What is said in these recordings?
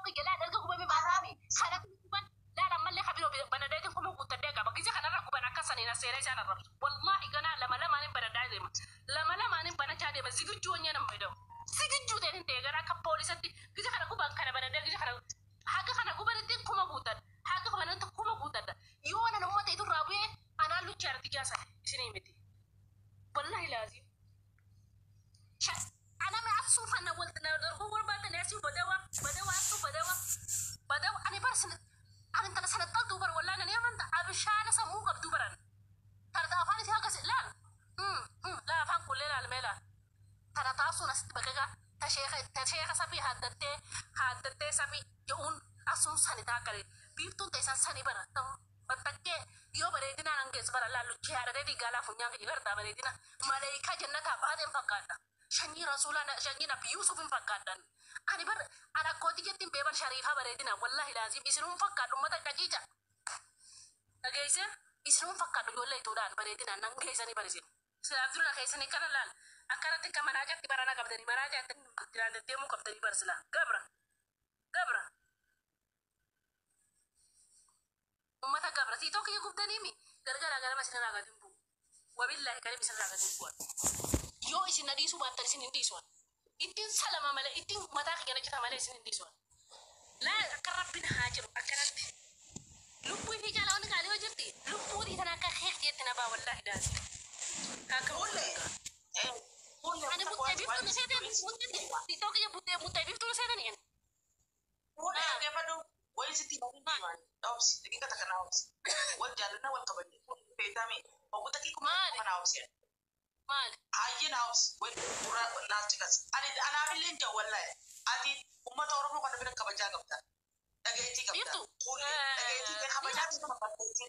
توقي لا دلقوا بمي بعرامي خلق كوبان لا لما اللي خبيرو بندايتن كم قلت دقة بقيزة خنا ركوبان أكسني نسيري جانا رب والله جنا لما بندايتن لما بندايتن ما زيجو جوني أنا ميدو زيجو جودين تيجرا كبوليساتي جيزة خنا كوبان خنا بندايتن جيزة خنا حاجة خنا كوبان تين كم قلت حاجة كمان أنت كم قلت يو أنا نوما تيجي رابي أنا لو جارتي جاسا سنين متي والله لازم أنا ما أصوف أنا ولد نرجو وربنا ناسي بدوا أصوف بدوا أنا برسل أنا أنت سنة دوبر ولا أنا نيم أنت أبشان سموه قبل دوبران ترى أفاني فيها قص لا لا أفان كل لا الملا ترى تاسو ناس تبغى تشيخ سبي هادته سبي يوم أسون سنة تاكل بيفتون تيسان سنة برا تم بتكة يو بريدنا نانجس برا لا لوجي هذا دي قالا فنيا كجيبر تا بريدنا ملاika جنة بعدين فكاتا شني رسولنا شني نبي يوسف فكاتن أنا بر أنا كودي جتين بيبر شريفة بريدنا والله لازم يسرون فكاتوا ما تكجيجا نجيسه يسرون فكاتوا يقول تودان بريدنا نانجيسني بريسين سأبدونا كيسني كنا لال أكرت كمان أجا تبارنا قبضني مراجع تنتظر تيمو قبضني برسلا قبرة ومتى قبرة تيتوك يقبضني مي gara masih naga dimbu wabillahi kali bisa naga dimbu yo isin nadi su bantar sinin dison itin salama mala itin mata kiyana kita mala sinin dison la akarabin hajir akarat lupu fi jala on kali wajirti lupu di tanaka khek yetina ba wallahi das haka wallahi ana butte biftu no seden butte to ke butte biftu no seden en wala ke padu wala siti man ops digi kata kana ops wajalna wal qabani betami ogutaki kuma kana ops mal ajina ops wal pura nastikas ana bilin ja wallahi ati umma tawro ko kana kabaja gabta dagaiti gabta dagaiti ke kabaja sama kabaja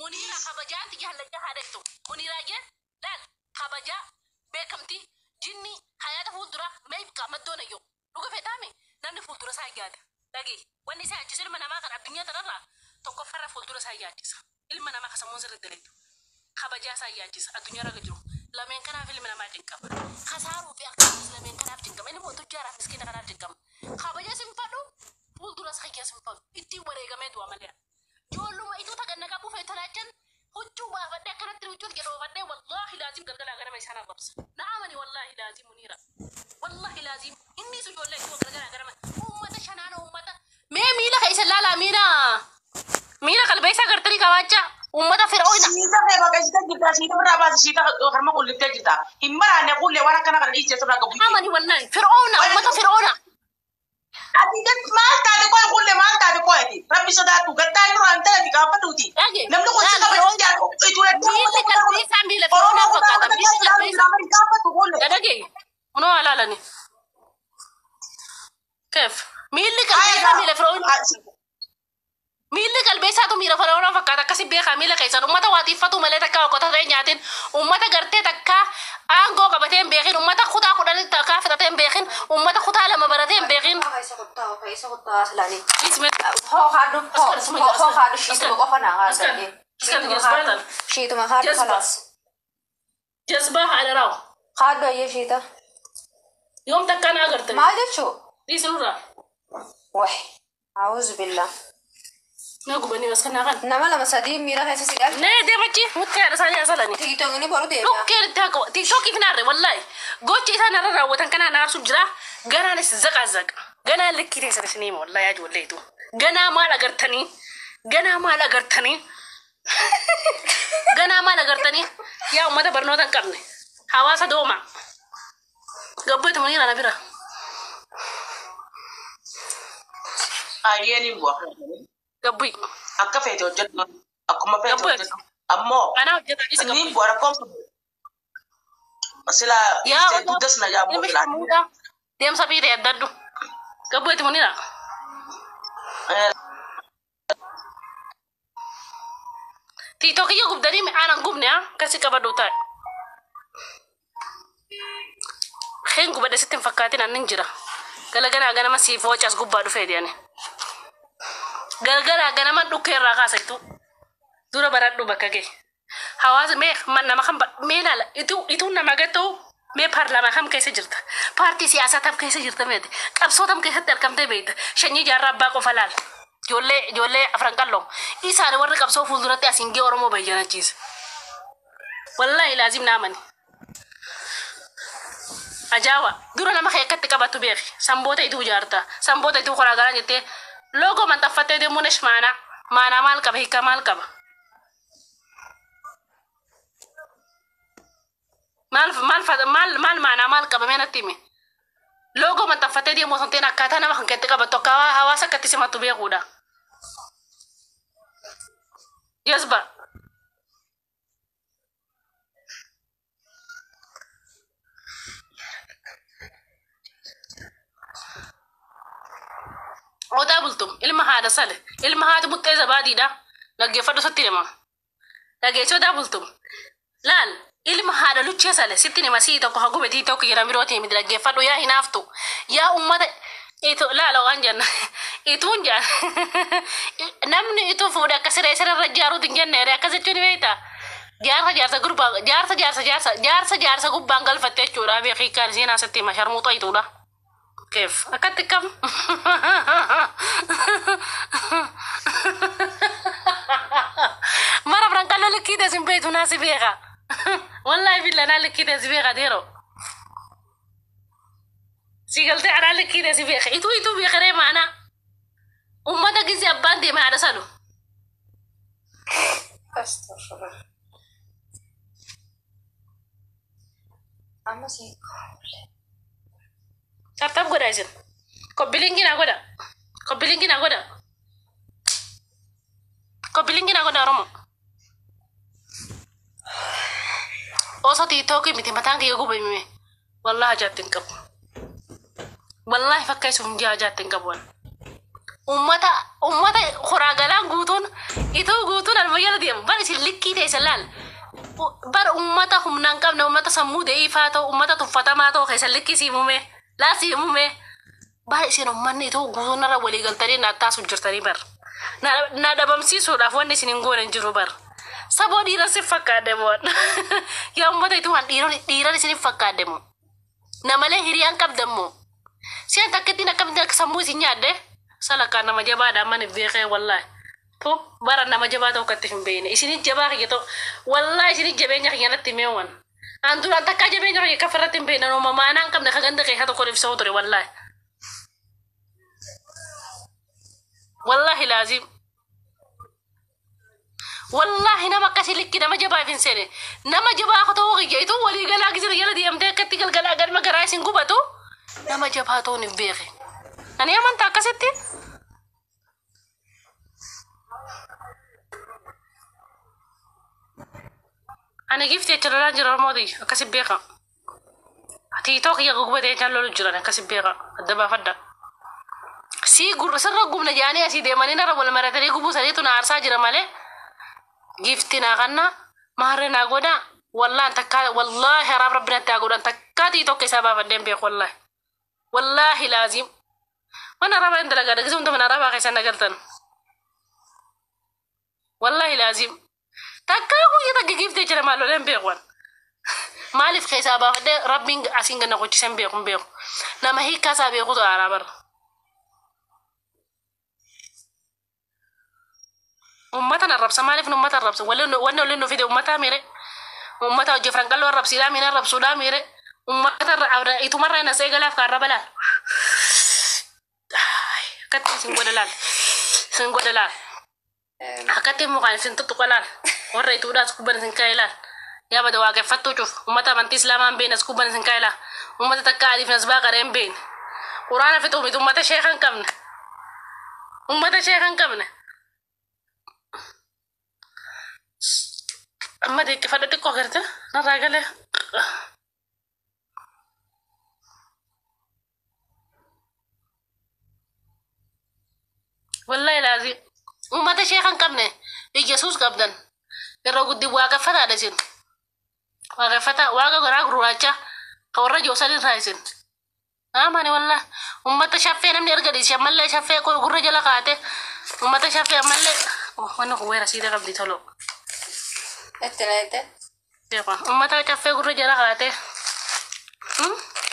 munira kabaja ti jahalla jahadaitu munira je dal kabaja bekamti jinni hayata fuldura mayibka madona yo lugo betami namni fuldura sa gada lagi wani sa jisir mana ma kan adunya tarara to ko fara fuldura sa yajisa ilma na ma kasamun sir deleto kabaja sa yajisa adunya raga jiro lamen kana film na ma tinkam khasaru fi akam lamen kana tinkam ini mo to jara miskina kana tinkam kabaja sim padu fuldura sa yajisa padu itti wore game do amale jollu ma itu taganna ka bu fe talajan hujju ba fadde kana tirujul gedo fadde wallahi lazim galgala gara mai sana babsa na'amani wallahi lazim munira wallahi lazim inni sujolle to galgala gara mai ummata shanana ummata me mila kaysa lala mira qalbaysa gartani kawacha ummata fir'auna sita fe bagajita jita sita braba sita harma kulli tajita imma ne kulle wara kana kana isse sabra gabu amani wallahi fir'auna ummata fir'auna ati gat ma ta de ko kulle ma ta de ko ati rabbi sadatu gatta ngro anta di ka paduti namlu ko sita ba ja ko itu le mille kalbisa mille fir'auna fakata mille kalbisa ka patu kulle dadage uno ala ni كيف مين اللي فرعون مين اللي تو ميرا فرعون فكاتا كسي بيخا مين اللي كيسان امتا واتيفتو مليتا كاو كتا رينياتين امتا غرتي تكا انغو كبتين بيخين امتا خطا قدان تكا فتاتين بيخين امتا خطا لما براتين بيخين كيسا خطا اصلاني هو خادو شيتو بقفنا شيتو ما خادو خلاص جذبها على راو خادو اي شيتا يوم تكانا غرتي ما جتشو دي سنورا وح أعوذ بالله نقول بني بس كنا غن نعمل مسادين ميرا هاي سيدال لا دي بتجي متكلم سالي أصلاني تيجي تغني برضو دي لو كير تاكو تيجي كيف نار والله قلت إذا نار وتن كنا نار سجرا جنا نسزق جنا لك كده سنسني والله يا جولي تو جنا ما لقرتني جنا ما لقرتني يا أمة برنوتن كمني حواس دوما قبضت مني أنا برا ayeni bo gabi akka fete hojjet akkuma fete hojjet ammo ana hojjeta isi gabi bo ara kom sila ya das na jabo la dem sabi de daddu gabi itu munira TikTok yo gubdani me ana gubne kasi kabaduta khen gubade sitin fakatin anin jira galagana gana masifo chas gubadu fede yani galgala gana man dukke raka saitu dura baradu bakage hawas me man nama kan menala itu nama gato مي بارلمان هم كيس جرت بارتي سياسة هم كيس جرت ميد قبصوت هم كيس تركم تبيد شني جرب باكو فلال جولي أفران قالهم إيسان ورد قبصو فولدرتي أسينجي ورمو بيجانا تشيز والله لازم نامني أجاوا دورا لما خيكت كباتو بيخي سامبوتا يدو جارتا سامبوتا يدو خراغان جتي لوغو من تفتي دي منش معنا مال كبه هيكا مال كبه مال معنا مال كبه مينا تيمي لوغو من تفتي دي موسنتين أكاتانا ما خنكت كباتو كوا هواسا كتسي ما تبيه غودا يزبا oda bultum ilma hada sale ilma hada muteza badi da lage fado sottinema lage choda bultum lal ilma hada lucce sale sittinema si to ko hagobe ti to ko yira miroti mi lage fado ya hinaftu ya ummata itu la wanjan itu unjan namni itu fuda kasere sere rajaru tinjanne re kasetuni weita jarsa grupa jarsa gubbangal fatte chura be khikar sina satti masharmuta itu da كيف أكتكم مرة برانقالو لك كده زنبيت وناسي بيغا والله بالله أنا لك كده زبيغا ديرو سيقلت على لك كده زبيغا إتو بيخري معنا وما دا جزي أبان دي ما على سالو أستغفر أما سيكون Sartab goda isin. Kobilingin agoda. Kobilingin agoda romo. Oso ti toki miti matangi yogu bimi. Wallahi jatin kab. Wallahi fakkai sumja jatin kabwan. Ummata khuragalan gutun itu gutun almayal diam. Bar isin likki te salal. Bar ummata humnan kam na ummata sammu de ifato ummata tufata mato khaisa likki simume. لا سيمومي باي سينو مني تو غونرا ولي غلطري ناتا سجرتري بر نادا بمسي سودا فوني سينين غون جرو بر سبو ديرا سي فكادمون يا امتا تو ان ديرا سيني فكادمون نمالي هريان كاب دمو سيان تاكتي نكام دك سمو سينياده سالا كان ما جبا دا من بيخي والله تو بار نما جبا تو كتفم بين اسيني جبا يتو والله اسيني جبا نيا تيميون antu anta kaje be nyori ka faratin be no mama nan kam da kaganda kai hado ko rif sawtore wallahi lazim wallahi nama kasilik kida ma jaba fin sene nama jaba ko to ge to wali gala gizir yala di amte katigal gala gar ma gara sin gubato nama jaba to ni bexe ani amanta kasetti أنا جفت يتلون جرا الماضي كسب بيقة تي توك يا غوبة يتلون جرا كسب بيقة الدبا فدا سي غور سر غوم نجاني أسي ديماني نرا ولا مرة تري غوبو سري تنا أرسا جرا ماله جفت ناقنا مهرنا غودا والله أنت كا والله ربنا تاغودا أنت كاتي توك سبب فدين بيق والله لازم وانا ربنا أنت لقى دقيسم تمنا ربنا كيسان نقلتن والله لازم تكاو يدا جيف دي جرا مالو لين بيقوان مالف خيسا با de rabbing asinga na ko ci sembe ko mbeko na ma hi kasa be ko do arabar ummata na rabsa malif no ummata rabsa wala no video ummata mire ummata je frangallo rabsi da mina rabsu da mire ummata ra itu marra na sai galaf ka rabala kat sin godalal akate mo kan sin tutukalan warra itu das kuban sin kailan ya bada waga fatto chuf ummata man islaman been as kuban sin kaila ummata takali fi nasba qaren been qur'ana fi tumit ummata shaykhan kamna amma de kifada de ko gerta na ragale wallahi lazim ummata shaykhan kamne Jesus qabdan yeroo guddi waaqa fataadha isin waaqa garaa gurraacha ka warra joosanii irraa isin amani wallah ummata shaffee namni erga dhiise ammallee shaffee gurra jala kaate ummata shaffee ammallee wanni kun weera siidha qabdi tolo ummata shaffee gurra jala kaate Hmm?